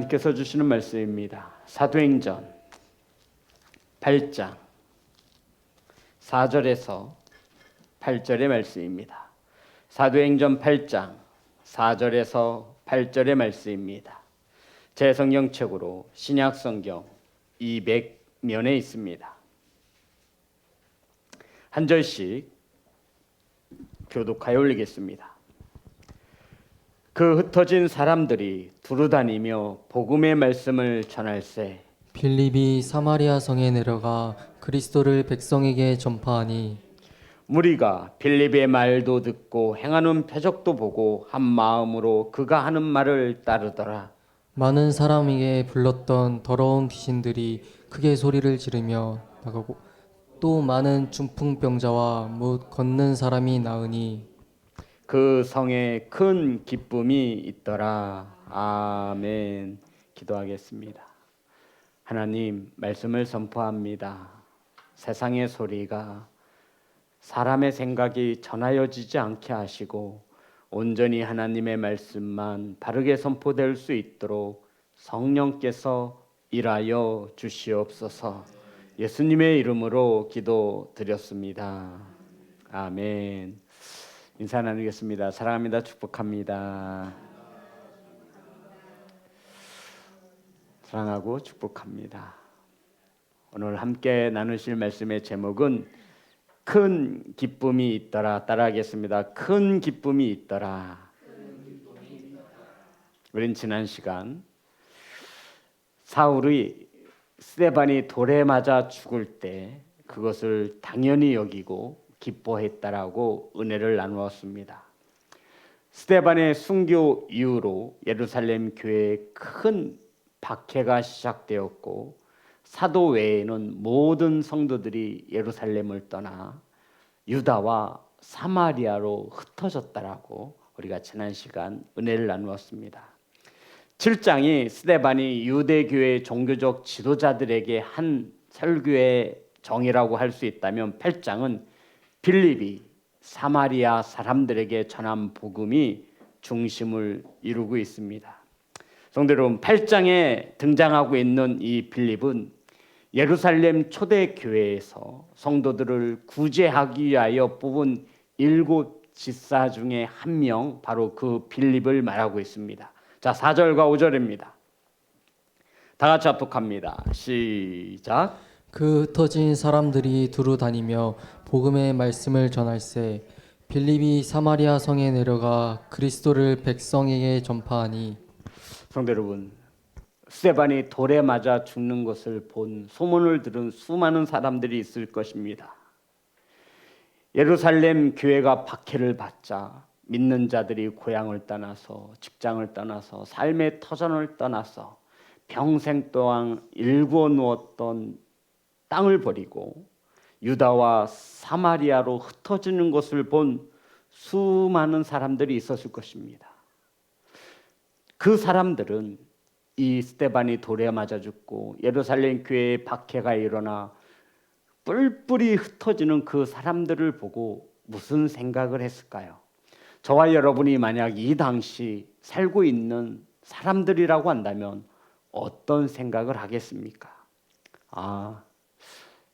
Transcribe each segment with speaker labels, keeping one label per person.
Speaker 1: 하나님께서 주시는 말씀입니다. 사도행전 8장 4절에서 8절의 말씀입니다. 사도행전 8장 4절에서 8절의 말씀입니다. 제 성경책으로 신약성경 200면에 있습니다. 한 절씩 교독하여 올리겠습니다. 그 흩어진 사람들이 두루다니며 복음의 말씀을 전할세
Speaker 2: 빌립이 사마리아 성에 내려가 그리스도를 백성에게 전파하니
Speaker 1: 무리가 빌립의 말도 듣고 행하는 표적도 보고 한 마음으로 그가 하는 말을 따르더라.
Speaker 2: 많은 사람에게 불렀던 더러운 귀신들이 크게 소리를 지르며 나가고 또 많은 중풍병자와 못 걷는 사람이 나으니
Speaker 1: 그 성에 큰 기쁨이 있더라. 아멘. 기도하겠습니다. 하나님, 말씀을 선포합니다. 세상의 소리가 사람의 생각이 전하여지지 않게 하시고 온전히 하나님의 말씀만 바르게 선포될 수 있도록 성령께서 일하여 주시옵소서. 예수님의 이름으로 기도드렸습니다. 아멘. 인사 나누겠습니다. 사랑합니다. 축복합니다. 사랑하고 축복합니다. 오늘 함께 나누실 말씀의 제목은 큰 기쁨이 있더라. 따라하겠습니다. 큰 기쁨이 있더라. 우린 지난 시간 사울이 스데반이 돌에 맞아 죽을 때 그것을 당연히 여기고 기뻐했다라고 은혜를 나누었습니다. 스데반의 순교 이후로 예루살렘 교회에 큰 박해가 시작되었고 사도 외에는 모든 성도들이 예루살렘을 떠나 유다와 사마리아로 흩어졌다라고 우리가 지난 시간 은혜를 나누었습니다. 7장이 스데반이 유대교회 종교적 지도자들에게 한 설교의 정의라고 할 수 있다면 8장은 빌립이 사마리아 사람들에게 전한 복음이 중심을 이루고 있습니다. 성도 여러분, 8장에 등장하고 있는 이 빌립은 예루살렘 초대교회에서 성도들을 구제하기 위하여 뽑은 7 지사 중에 한 명, 바로 그 빌립을 말하고 있습니다. 자, 4절과 5절입니다. 다 같이 합독합니다. 시작.
Speaker 2: 그 흩어진 사람들이 두루 다니며 복음의 말씀을 전할세 빌립이 사마리아 성에 내려가 그리스도를 백성에게 전파하니
Speaker 1: 성도 여러분, 스데반이 돌에 맞아 죽는 것을 본 소문을 들은 수많은 사람들이 있을 것입니다. 예루살렘 교회가 박해를 받자 믿는 자들이 고향을 떠나서 직장을 떠나서 삶의 터전을 떠나서 평생 동안 일구어 누웠던 땅을 버리고 유다와 사마리아로 흩어지는 것을 본 수많은 사람들이 있었을 것입니다. 그 사람들은 이 스데반이 돌에 맞아 죽고 예루살렘 교회에 박해가 일어나 뿔뿔이 흩어지는 그 사람들을 보고 무슨 생각을 했을까요? 저와 여러분이 만약 이 당시 살고 있는 사람들이라고 한다면 어떤 생각을 하겠습니까? 아,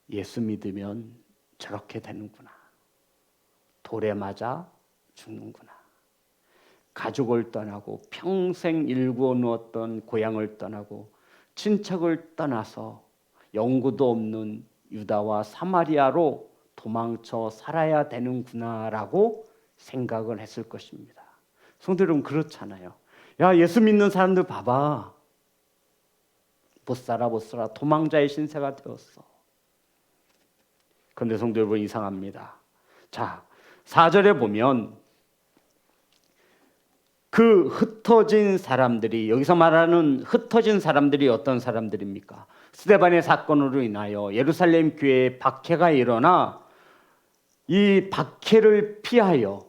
Speaker 1: 예수 믿으면 저렇게 되는구나. 돌에 맞아 죽는구나. 가족을 떠나고 평생 일구어 누웠던 고향을 떠나고 친척을 떠나서 연고도 없는 유다와 사마리아로 도망쳐 살아야 되는구나라고 생각을 했을 것입니다. 성도 여러분, 그렇잖아요. 야, 예수 믿는 사람들 봐봐. 못 살아 도망자의 신세가 되었어. 그런데 성도 여러분, 이상합니다. 자, 4절에 보면 그 흩어진 사람들이, 여기서 말하는 흩어진 사람들이 어떤 사람들입니까? 스데반의 사건으로 인하여 예루살렘 교회에 박해가 일어나 이 박해를 피하여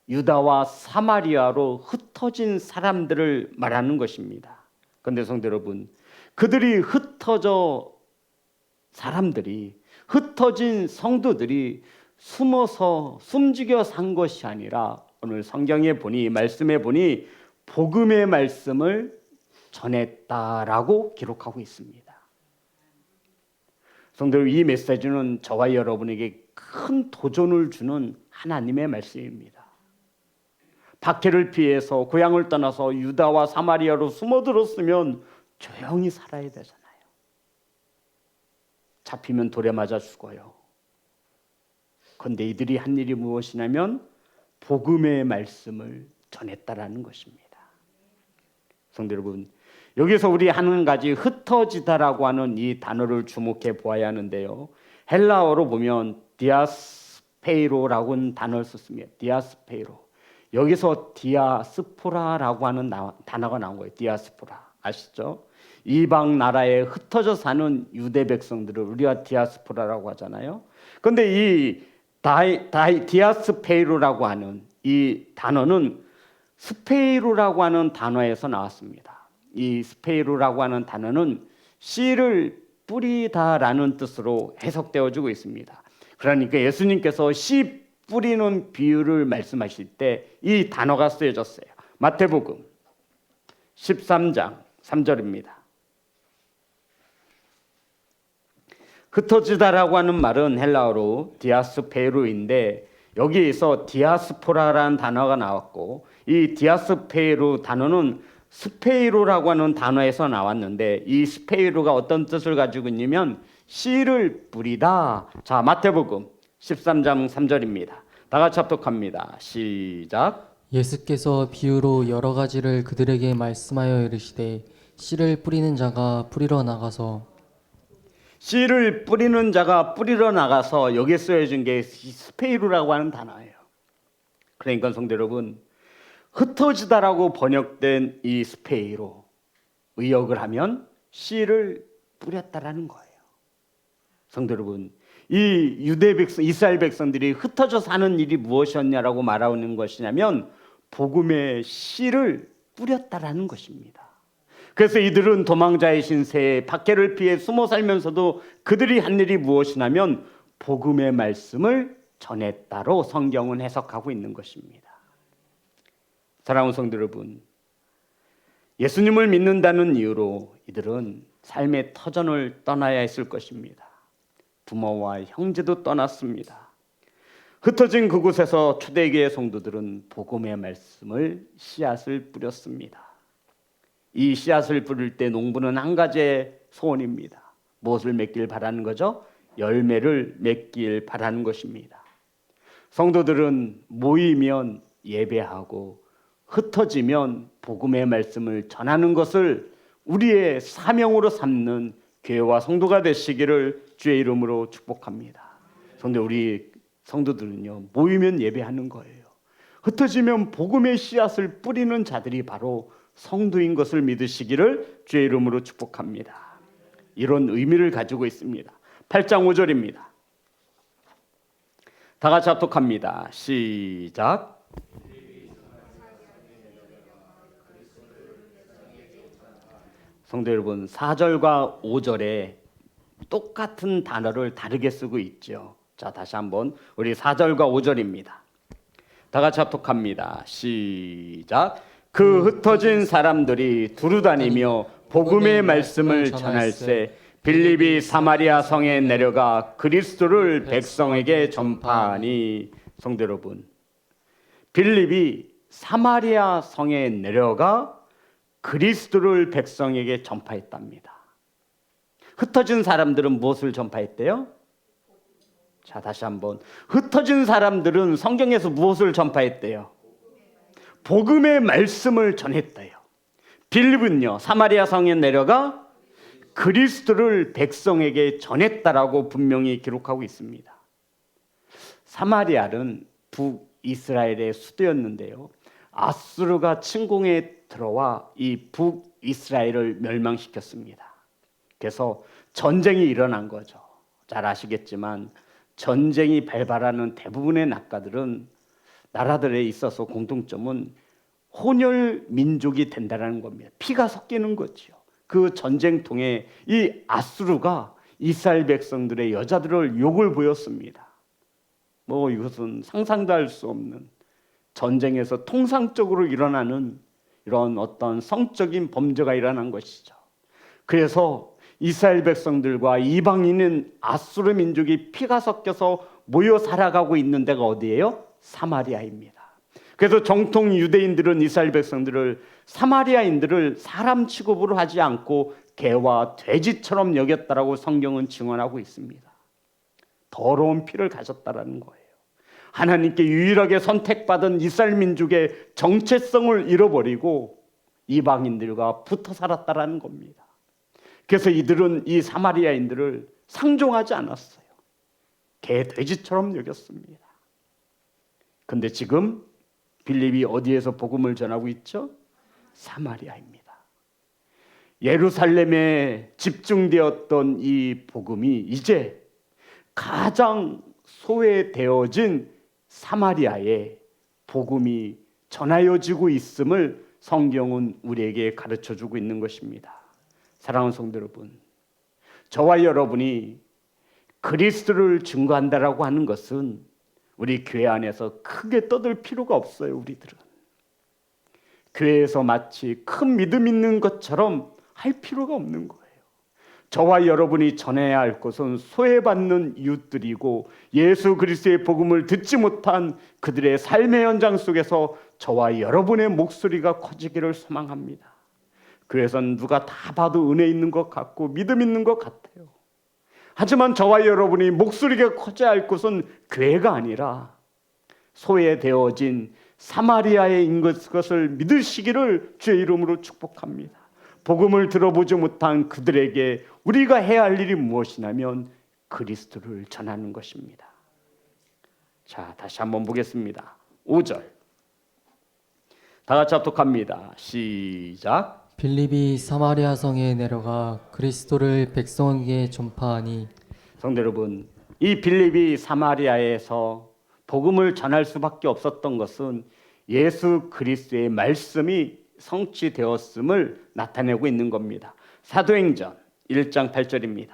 Speaker 1: 유다와 사마리아로 흩어진 사람들을 말하는 것입니다. 그런데 성도 여러분, 그들이 흩어진 성도들이 숨어서 숨죽여 산 것이 아니라 오늘 성경에 보니, 말씀에 보니 복음의 말씀을 전했다라고 기록하고 있습니다. 성도 여러분, 이 메시지는 저와 여러분에게 큰 도전을 주는 하나님의 말씀입니다. 박해를 피해서 고향을 떠나서 유다와 사마리아로 숨어들었으면 조용히 살아야 되잖아요. 잡히면 돌에 맞아 죽어요. 그런데 이들이 한 일이 무엇이냐면 복음의 말씀을 전했다라는 것입니다. 성도 여러분, 여기서 우리 한 가지 흩어지다라고 하는 이 단어를 주목해 보아야 하는데요. 헬라어로 보면 디아스페이로라고 하는 단어를 썼습니다. 디아스페이로. 여기서 디아스포라라고 하는 단어가 나온 거예요. 디아스포라. 아시죠? 이방 나라에 흩어져 사는 유대 백성들을 우리가 디아스포라라고 하잖아요. 그런데 이 디아스페이로라고 하는 이 단어는 스페이로라고 하는 단어에서 나왔습니다. 이 스페이로라고 하는 단어는 씨를 뿌리다라는 뜻으로 해석되어지고 있습니다. 그러니까 예수님께서 씨 뿌리는 비유를 말씀하실 때 이 단어가 쓰여졌어요. 마태복음 13장 3절입니다. 흩어지다라고 하는 말은 헬라어로 디아스페이로인데 여기에서 디아스포라라는 단어가 나왔고 이 디아스페이로 단어는 스페이로라고 하는 단어에서 나왔는데 이 스페이로가 어떤 뜻을 가지고 있냐면 씨를 뿌리다. 자, 마태복음 13장 3절입니다. 다 같이 합독합니다. 시작.
Speaker 2: 예수께서 비유로 여러 가지를 그들에게 말씀하여 이르시되 씨를 뿌리는 자가 뿌리러 나가서
Speaker 1: 씨를 뿌리는 자가 뿌리러 나가서 여기에 쓰여진 게 스페이로라고 하는 단어예요. 그러니까 성도 여러분, 흩어지다라고 번역된 이 스페이로 의역을 하면 씨를 뿌렸다라는 거예요. 성도 여러분, 이 유대 백성, 이스라엘 백성들이 흩어져 사는 일이 무엇이었냐라고 말하는 것이냐면 복음의 씨를 뿌렸다라는 것입니다. 그래서 이들은 도망자의 신세에 박해를 피해 숨어 살면서도 그들이 한 일이 무엇이냐면 복음의 말씀을 전했다로 성경은 해석하고 있는 것입니다. 사랑하는 성도 여러분, 예수님을 믿는다는 이유로 이들은 삶의 터전을 떠나야 했을 것입니다. 부모와 형제도 떠났습니다. 흩어진 그곳에서 초대교회 성도들은 복음의 말씀을 씨앗을 뿌렸습니다. 이 씨앗을 뿌릴 때 농부는 한 가지의 소원입니다. 무엇을 맺길 바라는 거죠? 열매를 맺길 바라는 것입니다. 성도들은 모이면 예배하고 흩어지면 복음의 말씀을 전하는 것을 우리의 사명으로 삼는 교회와 성도가 되시기를 주의 이름으로 축복합니다. 그런데 우리 성도들은요, 모이면 예배하는 거예요. 흩어지면 복음의 씨앗을 뿌리는 자들이 바로 성도인 것을 믿으시기를 주의 이름으로 축복합니다. 이런 의미를 가지고 있습니다. 8장 5절입니다. 다 같이 합독합니다. 시작. 성도 여러분, 4절과 5절에 똑같은 단어를 다르게 쓰고 있죠. 자, 다시 한번 우리 4절과 5절입니다. 다 같이 합독합니다. 시작. 그 흩어진 사람들이 두루다니며 복음의 말씀을 전할세 빌립이 사마리아 성에 내려가 그리스도를 백성에게 전파하니. 성도 여러분, 빌립이 사마리아 성에 내려가 그리스도를 백성에게 전파했답니다. 흩어진 사람들은 무엇을 전파했대요? 자, 다시 한번. 흩어진 사람들은 성경에서 무엇을 전파했대요? 복음의 말씀을 전했대요. 빌립은요, 사마리아 성에 내려가 그리스도를 백성에게 전했다라고 분명히 기록하고 있습니다. 사마리아는 북이스라엘의 수도였는데요, 아수르가 침공에 들어와 이 북이스라엘을 멸망시켰습니다. 그래서 전쟁이 일어난 거죠. 잘 아시겠지만 전쟁이 발발하는 대부분의 나라들은 나라들에 있어서 공통점은 혼혈 민족이 된다는 겁니다. 피가 섞이는 거죠. 그 전쟁통에 이 아수르가 이스라엘 백성들의 여자들을 욕을 보였습니다. 이것은 상상도 할 수 없는 전쟁에서 통상적으로 일어나는 이런 어떤 성적인 범죄가 일어난 것이죠. 그래서 이스라엘 백성들과 이방인은 아수르 민족이 피가 섞여서 모여 살아가고 있는 데가 어디예요? 사마리아입니다. 그래서 정통 유대인들은 이스라엘 백성들을, 사마리아인들을 사람 취급으로 하지 않고 개와 돼지처럼 여겼다라고 성경은 증언하고 있습니다. 더러운 피를 가졌다라는 거예요. 하나님께 유일하게 선택받은 이스라엘 민족의 정체성을 잃어버리고 이방인들과 붙어 살았다라는 겁니다. 그래서 이들은 이 사마리아인들을 상종하지 않았어요. 개, 돼지처럼 여겼습니다. 근데 지금 빌립이 어디에서 복음을 전하고 있죠? 사마리아입니다. 예루살렘에 집중되었던 이 복음이 이제 가장 소외되어진 사마리아에 복음이 전하여지고 있음을 성경은 우리에게 가르쳐주고 있는 것입니다. 사랑하는 성도 여러분, 저와 여러분이 그리스도를 증거한다라고 하는 것은 우리 교회 안에서 크게 떠들 필요가 없어요. 우리들은 교회에서 마치 큰 믿음 있는 것처럼 할 필요가 없는 거예요. 저와 여러분이 전해야 할 것은 소외받는 이웃들이고 예수 그리스도의 복음을 듣지 못한 그들의 삶의 현장 속에서 저와 여러분의 목소리가 커지기를 소망합니다. 그래서 누가 다 봐도 은혜 있는 것 같고 믿음 있는 것 같아요. 하지만 저와 여러분이 목소리가 커져야 할 곳은 교회가 아니라 소외되어진 사마리아에 있는 것을 믿으시기를 주의 이름으로 축복합니다. 복음을 들어보지 못한 그들에게 우리가 해야 할 일이 무엇이냐면 그리스도를 전하는 것입니다. 자, 다시 한번 보겠습니다. 5절 다 같이 합독합니다. 시작.
Speaker 2: 빌립이 사마리아 성에 내려가 그리스도를 백성에게 전파하니.
Speaker 1: 성도 여러분, 이 빌립이 사마리아에서 복음을 전할 수밖에 없었던 것은 예수 그리스도의 말씀이 성취되었음을 나타내고 있는 겁니다. 사도행전 1장 8절입니다.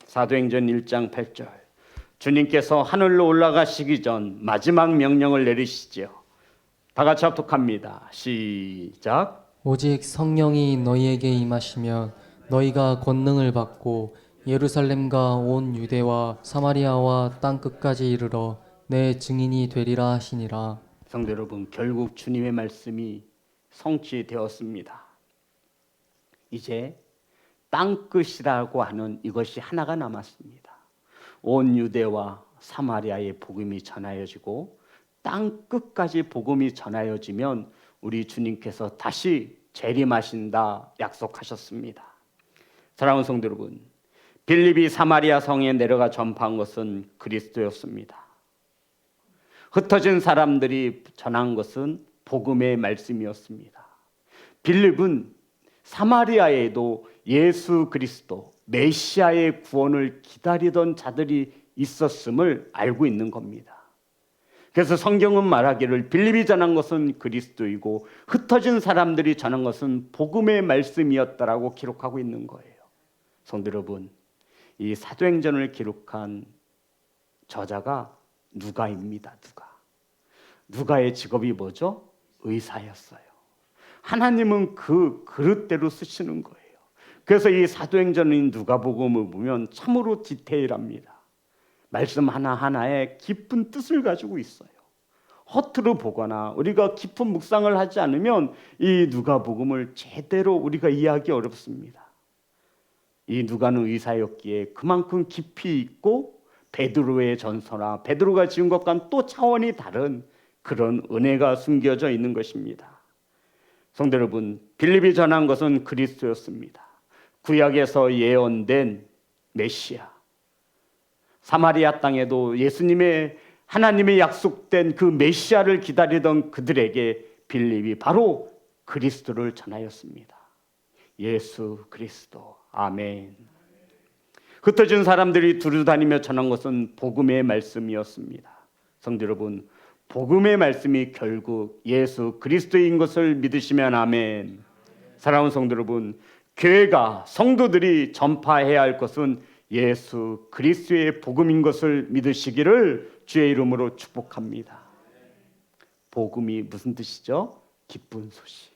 Speaker 1: 사도행전 1장 8절. 주님께서 하늘로 올라가시기 전 마지막 명령을 내리시지요. 다 같이 합독합니다. 시작.
Speaker 2: 오직 성령이 너희에게 임하시면 너희가 권능을 받고 예루살렘과 온 유대와 사마리아와 땅 끝까지 이르러 내 증인이 되리라 하시니라.
Speaker 1: 성도 여러분, 결국 주님의 말씀이 성취되었습니다. 이제 땅끝이라고 하는 이것이 하나가 남았습니다. 온 유대와 사마리아의 복음이 전하여지고 땅끝까지 복음이 전하여지면 우리 주님께서 다시 재림하신다 약속하셨습니다. 사랑하는 성도 여러분, 빌립이 사마리아 성에 내려가 전파한 것은 그리스도였습니다. 흩어진 사람들이 전한 것은 복음의 말씀이었습니다. 빌립은 사마리아에도 예수 그리스도 메시아의 구원을 기다리던 자들이 있었음을 알고 있는 겁니다. 그래서 성경은 말하기를 빌립이 전한 것은 그리스도이고 흩어진 사람들이 전한 것은 복음의 말씀이었다라고 기록하고 있는 거예요. 성도 여러분, 이 사도행전을 기록한 저자가 누가입니다. 누가의 직업이 뭐죠? 의사였어요. 하나님은 그 그릇대로 쓰시는 거예요. 그래서 이 사도행전인 누가복음을 보면 참으로 디테일합니다. 말씀 하나하나에 깊은 뜻을 가지고 있어요. 허투루 보거나 우리가 깊은 묵상을 하지 않으면 이 누가복음을 제대로 우리가 이해하기 어렵습니다. 이 누가는 의사였기에 그만큼 깊이 있고 베드로의 전서나 베드로가 지은 것과는 또 차원이 다른 그런 은혜가 숨겨져 있는 것입니다. 성도 여러분, 빌립이 전한 것은 그리스도였습니다. 구약에서 예언된 메시아, 사마리아 땅에도 예수님의 하나님의 약속된 그 메시아를 기다리던 그들에게 빌립이 바로 그리스도를 전하였습니다. 예수 그리스도. 아멘. 흩어진 사람들이 두루다니며 전한 것은 복음의 말씀이었습니다. 성도 여러분, 복음의 말씀이 결국 예수 그리스도인 것을 믿으시면 아멘. 사랑하는 성도 여러분, 교회가 성도들이 전파해야 할 것은 예수 그리스도의 복음인 것을 믿으시기를 주의 이름으로 축복합니다. 복음이 무슨 뜻이죠? 기쁜 소식.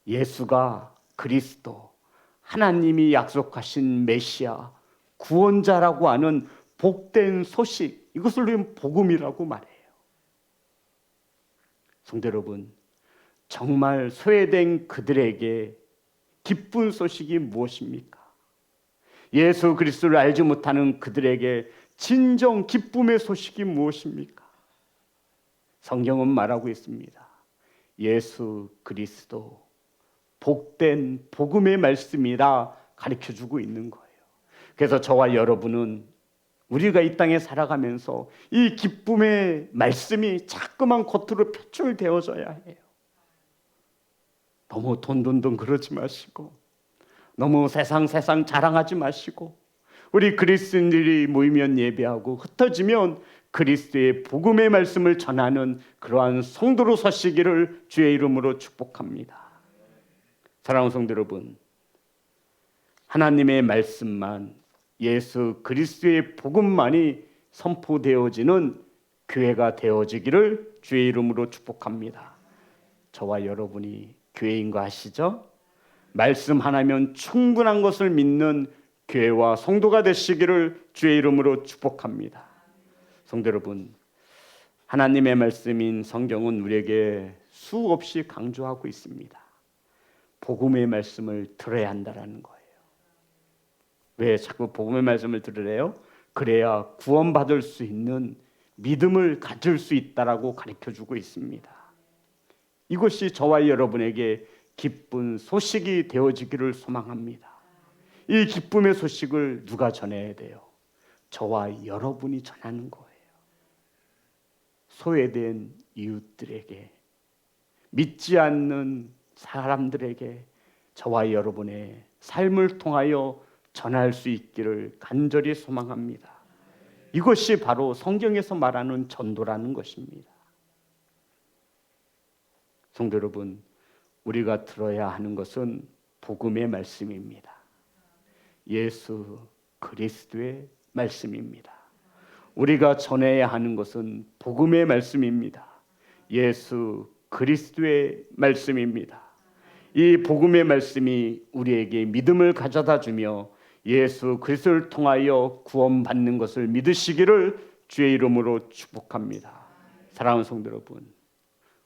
Speaker 1: 예수가 그리스도, 하나님이 약속하신 메시아, 구원자라고 하는 복된 소식, 이것을 우리는 복음이라고 말해요. 성도 여러분, 정말 소외된 그들에게 기쁜 소식이 무엇입니까? 예수 그리스도를 알지 못하는 그들에게 진정 기쁨의 소식이 무엇입니까? 성경은 말하고 있습니다. 예수 그리스도 복된 복음의 말씀이라 가르쳐주고 있는 거예요. 그래서 저와 여러분은 우리가 이 땅에 살아가면서 이 기쁨의 말씀이 자꾸만 겉으로 표출되어져야 해요. 너무 돈 그러지 마시고, 너무 세상 자랑하지 마시고, 우리 그리스도인들이 모이면 예배하고 흩어지면 그리스도의 복음의 말씀을 전하는 그러한 성도로 서시기를 주의 이름으로 축복합니다. 사랑하는 성도 여러분, 하나님의 말씀만, 예수 그리스도의 복음만이 선포되어지는 교회가 되어지기를 주의 이름으로 축복합니다. 저와 여러분이 교회인 거 아시죠? 말씀 하나면 충분한 것을 믿는 교회와 성도가 되시기를 주의 이름으로 축복합니다. 성도 여러분, 하나님의 말씀인 성경은 우리에게 수없이 강조하고 있습니다. 복음의 말씀을 들어야 한다는 거예요. 왜 자꾸 복음의 말씀을 들으래요? 그래야 구원받을 수 있는 믿음을 가질 수 있다라고 가르쳐주고 있습니다. 이것이 저와 여러분에게 기쁜 소식이 되어지기를 소망합니다. 이 기쁨의 소식을 누가 전해야 돼요? 저와 여러분이 전하는 거예요. 소외된 이웃들에게, 믿지 않는 사람들에게 저와 여러분의 삶을 통하여 전할 수 있기를 간절히 소망합니다. 이것이 바로 성경에서 말하는 전도라는 것입니다. 성도 여러분, 우리가 들어야 하는 것은 복음의 말씀입니다. 예수 그리스도의 말씀입니다. 우리가 전해야 하는 것은 복음의 말씀입니다. 예수 그리스도의 말씀입니다. 이 복음의 말씀이 우리에게 믿음을 가져다 주며 예수 그리스도를 통하여 구원받는 것을 믿으시기를 주의 이름으로 축복합니다. 사랑하는 성도 여러분,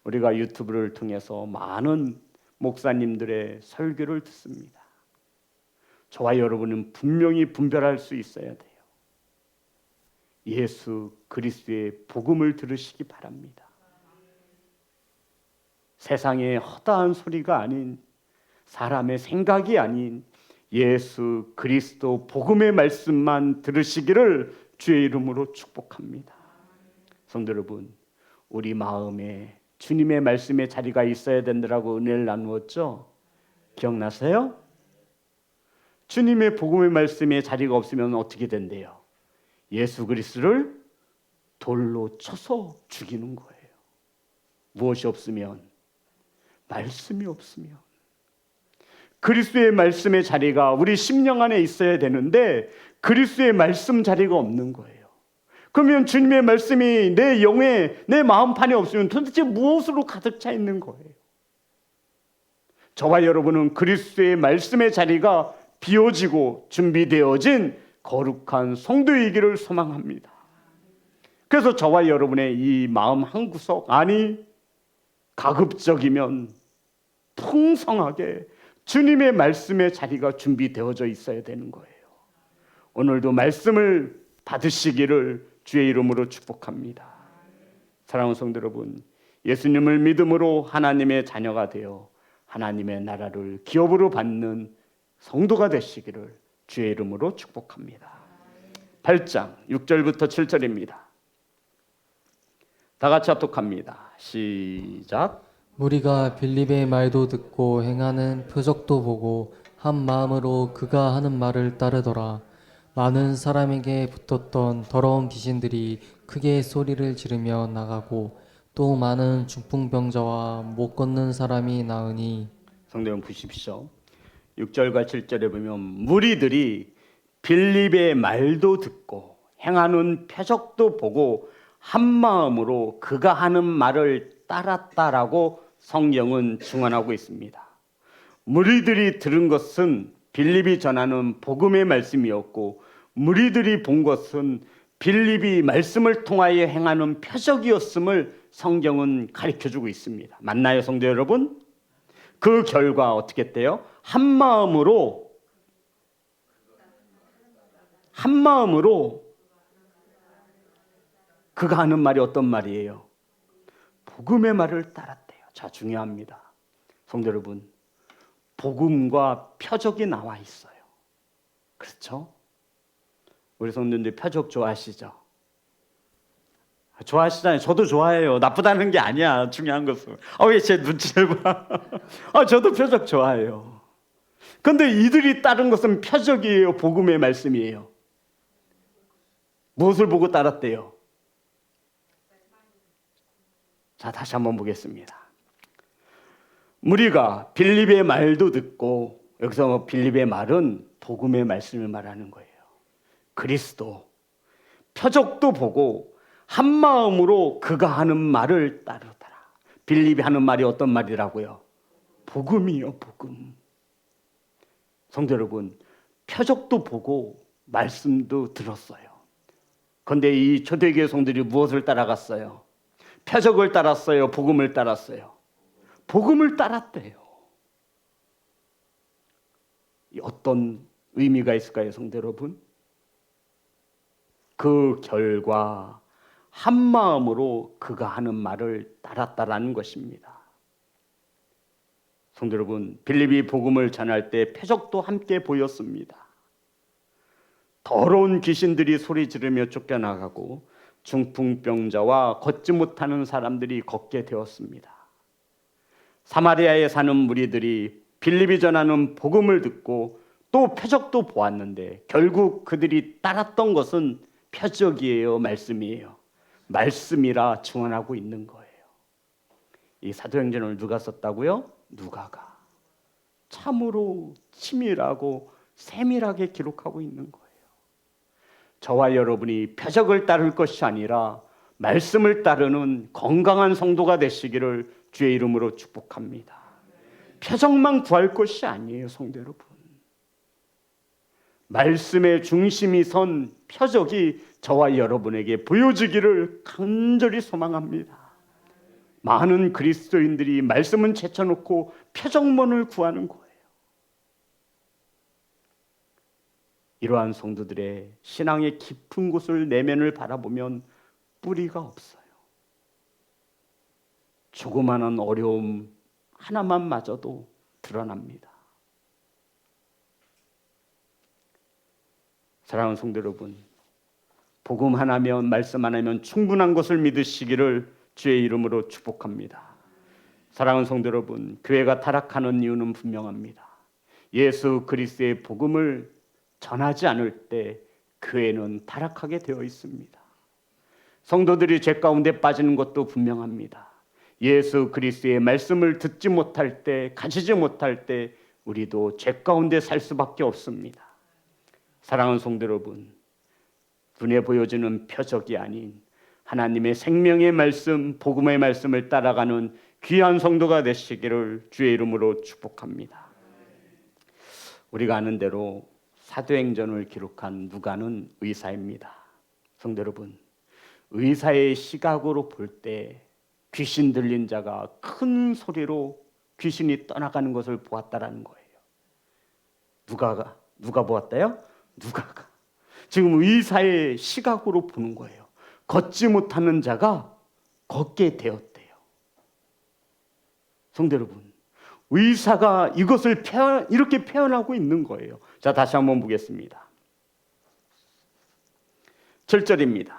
Speaker 1: 우리가 유튜브를 통해서 많은 목사님들의 설교를 듣습니다. 저와 여러분은 분명히 분별할 수 있어야 돼요. 예수 그리스도의 복음을 들으시기 바랍니다. 세상의 허다한 소리가 아닌, 사람의 생각이 아닌 예수 그리스도 복음의 말씀만 들으시기를 주의 이름으로 축복합니다. 성도 여러분, 우리 마음에 주님의 말씀의 자리가 있어야 된다라고 은혜를 나누었죠? 기억나세요? 주님의 복음의 말씀의 자리가 없으면 어떻게 된대요? 예수 그리스도를 돌로 쳐서 죽이는 거예요. 무엇이 없으면? 말씀이 없으면. 그리스도의 말씀의 자리가 우리 심령 안에 있어야 되는데 그리스도의 말씀 자리가 없는 거예요. 그러면 주님의 말씀이 내 영에, 내 마음판에 없으면 도대체 무엇으로 가득 차 있는 거예요? 저와 여러분은 그리스도의 말씀의 자리가 비워지고 준비되어진 거룩한 성도이기를 소망합니다. 그래서 저와 여러분의 이 마음 한구석 안이 가급적이면 풍성하게 주님의 말씀의 자리가 준비되어져 있어야 되는 거예요. 오늘도 말씀을 받으시기를 주의 이름으로 축복합니다. 사랑하는 성도 여러분, 예수님을 믿음으로 하나님의 자녀가 되어 하나님의 나라를 기업으로 받는 성도가 되시기를 주의 이름으로 축복합니다. 8장 6절부터 7절입니다. 다 같이 합독합니다. 시작.
Speaker 2: 무리가 빌립의 말도 듣고 행하는 표적도 보고 한 마음으로 그가 하는 말을 따르더라. 많은 사람에게 붙었던 더러운 귀신들이 크게 소리를 지르며 나가고 또 많은 중풍병자와 못 걷는 사람이 나으니.
Speaker 1: 성도 여러분 보십시오. 6절과 7절에 보면 무리들이 빌립의 말도 듣고 행하는 표적도 보고 한 마음으로 그가 하는 말을 따랐다라고 성경은 증언하고 있습니다. 무리들이 들은 것은 빌립이 전하는 복음의 말씀이었고 무리들이 본 것은 빌립이 말씀을 통하여 행하는 표적이었음을 성경은 가르쳐주고 있습니다. 맞나요, 성도 여러분? 그 결과 어떻게 했대요? 한 마음으로 그가 하는 말이 어떤 말이에요? 복음의 말을 따랐대요. 자, 중요합니다. 성도 여러분, 복음과 표적이 나와 있어요. 그렇죠? 우리 성도님들 표적 좋아하시죠? 좋아하시잖아요. 저도 좋아해요. 나쁘다는 게 아니야. 중요한 것은. 왜 제 눈치를 봐? 저도 표적 좋아해요. 그런데 이들이 따른 것은 표적이에요? 복음의 말씀이에요? 무엇을 보고 따랐대요? 자, 다시 한번 보겠습니다. 무리가 빌립의 말도 듣고, 여기서 빌립의 말은 복음의 말씀을 말하는 거예요. 그리스도, 표적도 보고 한 마음으로 그가 하는 말을 따르더라. 빌립이 하는 말이 어떤 말이라고요? 복음이요, 복음. 성도 여러분, 표적도 보고 말씀도 들었어요. 그런데 이 초대교회 성들이 무엇을 따라갔어요? 표적을 따랐어요? 복음을 따랐어요? 복음을 따랐대요. 어떤 의미가 있을까요, 성도 여러분? 그 결과 한 마음으로 그가 하는 말을 따랐다라는 것입니다. 성도 여러분, 빌립이 복음을 전할 때 표적도 함께 보였습니다. 더러운 귀신들이 소리 지르며 쫓겨나가고 중풍병자와 걷지 못하는 사람들이 걷게 되었습니다. 사마리아에 사는 무리들이 빌립이 전하는 복음을 듣고 또 표적도 보았는데 결국 그들이 따랐던 것은 표적이에요, 말씀이에요? 말씀이라 증언하고 있는 거예요. 이 사도행전을 누가 썼다고요? 누가가. 참으로 치밀하고 세밀하게 기록하고 있는 거예요. 저와 여러분이 표적을 따를 것이 아니라 말씀을 따르는 건강한 성도가 되시기를 주의 이름으로 축복합니다. 표적만 구할 것이 아니에요, 성도 여러분. 말씀의 중심이 선 표적이 저와 여러분에게 보여지기를 간절히 소망합니다. 많은 그리스도인들이 말씀은 제쳐놓고 표적문을 구하는 거예요. 이러한 성도들의 신앙의 깊은 곳을 내면을 바라보면 뿌리가 없어요. 조그마한 어려움 하나만 마저도 드러납니다. 사랑하는 성도 여러분, 복음 하나면 말씀 하나면 충분한 것을 믿으시기를 주의 이름으로 축복합니다. 사랑하는 성도 여러분, 교회가 타락하는 이유는 분명합니다. 예수 그리스도의 복음을 전하지 않을 때 교회는 타락하게 되어 있습니다. 성도들이 죄 가운데 빠지는 것도 분명합니다. 예수 그리스도의 말씀을 듣지 못할 때, 가지지 못할 때 우리도 죄 가운데 살 수밖에 없습니다. 사랑하는 성도 여러분, 눈에 보여지는 표적이 아닌 하나님의 생명의 말씀, 복음의 말씀을 따라가는 귀한 성도가 되시기를 주의 이름으로 축복합니다. 우리가 아는 대로 사도행전을 기록한 누가는 의사입니다. 성도 여러분, 의사의 시각으로 볼 때 귀신 들린 자가 큰 소리로 귀신이 떠나가는 것을 보았다라는 거예요. 누가 보았다요? 누가가. 지금 의사의 시각으로 보는 거예요. 걷지 못하는 자가 걷게 되었대요. 성도 여러분, 의사가 이것을 이렇게 표현하고 있는 거예요. 자, 다시 한번 보겠습니다. 7절입니다.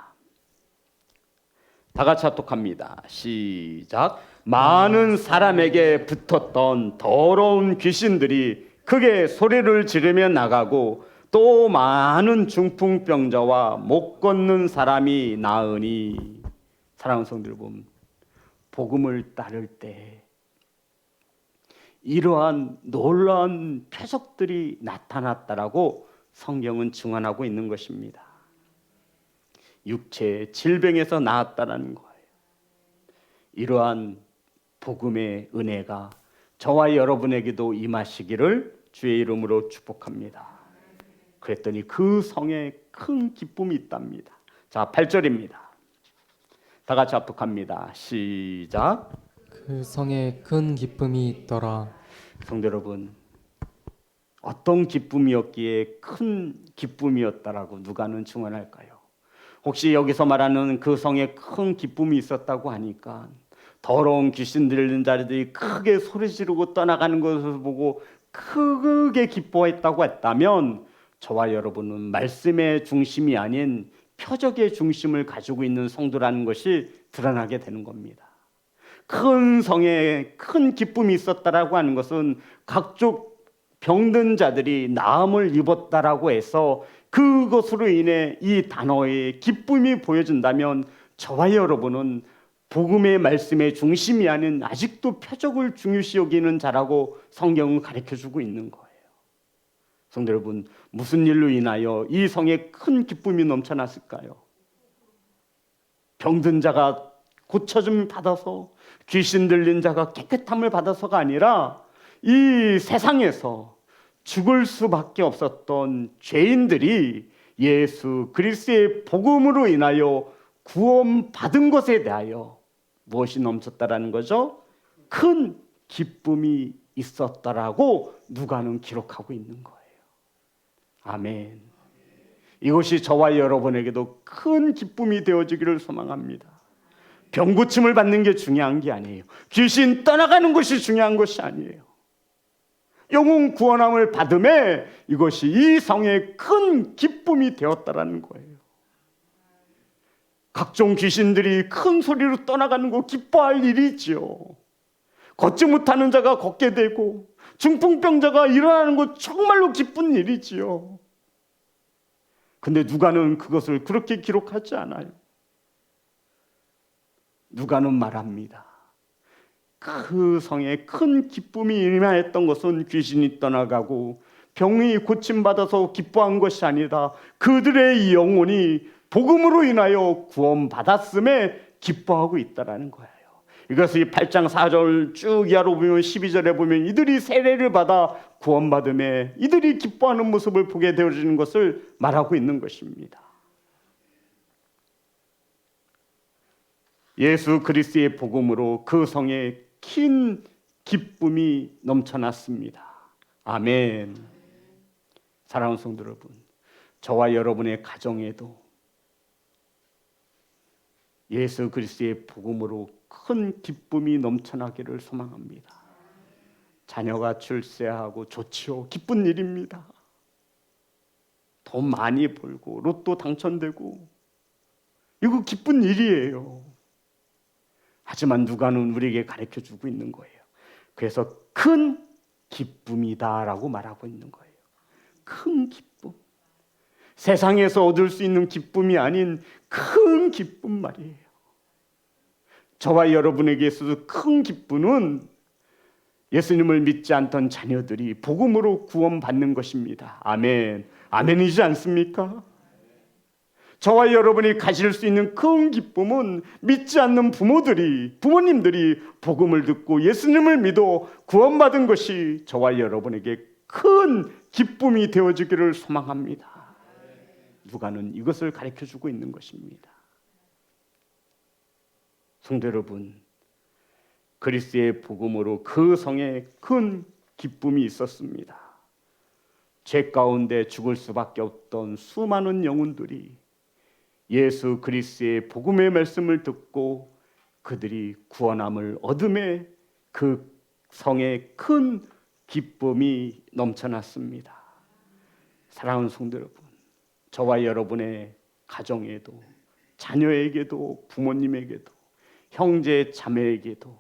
Speaker 1: 다 같이 합독합니다. 시작. 많은 사람에게 붙었던 더러운 귀신들이 크게 소리를 지르며 나가고 또 많은 중풍병자와 못 걷는 사람이 나으니. 사랑하는 성도 여러분, 복음을 따를 때 이러한 놀라운 표적들이 나타났다라고 성경은 증언하고 있는 것입니다. 육체의 질병에서 나았다라는 거예요. 이러한 복음의 은혜가 저와 여러분에게도 임하시기를 주의 이름으로 축복합니다. 그랬더니 그 성에 큰 기쁨이 있답니다. 자, 8절입니다. 다 같이 합독합니다. 시작.
Speaker 2: 그 성에 큰 기쁨이 있더라.
Speaker 1: 성도 여러분, 어떤 기쁨이었기에 큰 기쁨이었다라고 누가는 증언할까요? 혹시 여기서 말하는 그 성에 큰 기쁨이 있었다고 하니까 더러운 귀신 들린 자들이 크게 소리 지르고 떠나가는 것을 보고 크게 기뻐했다고 했다면 저와 여러분은 말씀의 중심이 아닌 표적의 중심을 가지고 있는 성도라는 것이 드러나게 되는 겁니다. 큰 성에 큰 기쁨이 있었다라고 하는 것은 각종 병든 자들이 나음을 입었다라고 해서 그것으로 인해 이 단어의 기쁨이 보여진다면 저와 여러분은 복음의 말씀의 중심이 아닌 아직도 표적을 중요시 여기는 자라고 성경은 가르쳐주고 있는 거예요. 성도 여러분, 무슨 일로 인하여 이 성에 큰 기쁨이 넘쳐났을까요? 병든 자가 고쳐줌 받아서, 귀신 들린 자가 깨끗함을 받아서가 아니라 이 세상에서 죽을 수밖에 없었던 죄인들이 예수 그리스도의 복음으로 인하여 구원받은 것에 대하여 무엇이 넘쳤다라는 거죠? 큰 기쁨이 있었다라고 누가는 기록하고 있는 거예요. 아멘. 이것이 저와 여러분에게도 큰 기쁨이 되어지기를 소망합니다. 병 고침을 받는 게 중요한 게 아니에요. 귀신 떠나가는 것이 중요한 것이 아니에요. 영혼 구원함을 받음에 이것이 이 성의 큰 기쁨이 되었다라는 거예요. 각종 귀신들이 큰 소리로 떠나가는 거 기뻐할 일이지요. 걷지 못하는 자가 걷게 되고 중풍병자가 일어나는 거 정말로 기쁜 일이지요. 근데 누가는 그것을 그렇게 기록하지 않아요. 누가는 말합니다. 그 성에 큰 기쁨이 임하였던 것은 귀신이 떠나가고 병이 고침받아서 기뻐한 것이 아니다. 그들의 영혼이 복음으로 인하여 구원받았음에 기뻐하고 있다라는 거예요. 이것이 8장 4절 쭉 이하로 보면 12절에 보면 이들이 세례를 받아 구원받음에 이들이 기뻐하는 모습을 보게 되어지는 것을 말하고 있는 것입니다. 예수 그리스도의 복음으로 그 성에 큰 기쁨이 넘쳐났습니다. 아멘. 사랑하는 성도 여러분, 저와 여러분의 가정에도 예수 그리스도의 복음으로 큰 기쁨이 넘쳐나기를 소망합니다. 자녀가 출세하고 좋지요. 기쁜 일입니다. 돈 많이 벌고 로또 당첨되고 이거 기쁜 일이에요. 하지만 누가는 우리에게 가르쳐주고 있는 거예요. 그래서 큰 기쁨이다라고 말하고 있는 거예요. 큰 기쁨. 세상에서 얻을 수 있는 기쁨이 아닌 큰 기쁨 말이에요. 저와 여러분에게 있어서 큰 기쁨은 예수님을 믿지 않던 자녀들이 복음으로 구원받는 것입니다. 아멘. 아멘이지 않습니까? 저와 여러분이 가질 수 있는 큰 기쁨은 믿지 않는 부모님들이 복음을 듣고 예수님을 믿어 구원받은 것이 저와 여러분에게 큰 기쁨이 되어지기를 소망합니다. 누가는 이것을 가르쳐주고 있는 것입니다. 성도 여러분, 그리스도의 복음으로 그 성에 큰 기쁨이 있었습니다. 죄 가운데 죽을 수밖에 없던 수많은 영혼들이 예수 그리스도의 복음의 말씀을 듣고 그들이 구원함을 얻음에 그 성에 큰 기쁨이 넘쳐났습니다. 사랑하는 성도 여러분, 저와 여러분의 가정에도 자녀에게도 부모님에게도 형제 자매에게도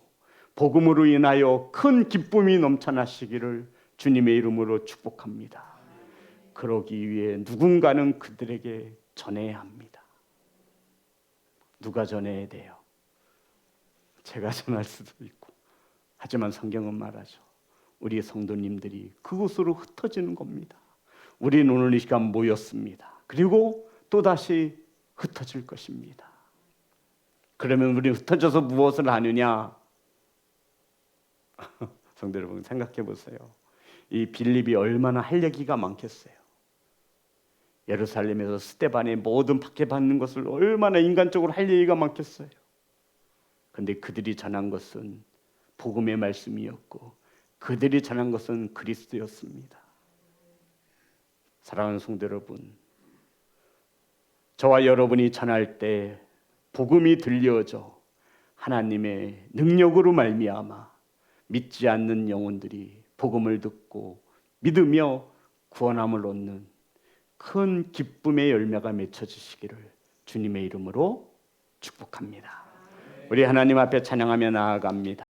Speaker 1: 복음으로 인하여 큰 기쁨이 넘쳐나시기를 주님의 이름으로 축복합니다. 그러기 위해 누군가는 그들에게 전해야 합니다. 누가 전해야 돼요? 제가 전할 수도 있고, 하지만 성경은 말하죠. 우리 성도님들이 그곳으로 흩어지는 겁니다. 우리는 오늘 이 시간 모였습니다. 그리고 또다시 흩어질 것입니다. 그러면 우리 흩어져서 무엇을 하느냐? 성도 여러분 생각해 보세요. 이 빌립이 얼마나 할 얘기가 많겠어요. 예루살렘에서 스데반의 모든 박해받는 것을 얼마나 인간적으로 할 얘기가 많겠어요. 그런데 그들이 전한 것은 복음의 말씀이었고 그들이 전한 것은 그리스도였습니다. 사랑하는 성도 여러분, 저와 여러분이 전할 때 복음이 들려져 하나님의 능력으로 말미암아 믿지 않는 영혼들이 복음을 듣고 믿으며 구원함을 얻는 큰 기쁨의 열매가 맺혀지시기를 주님의 이름으로 축복합니다. 우리 하나님 앞에 찬양하며 나아갑니다.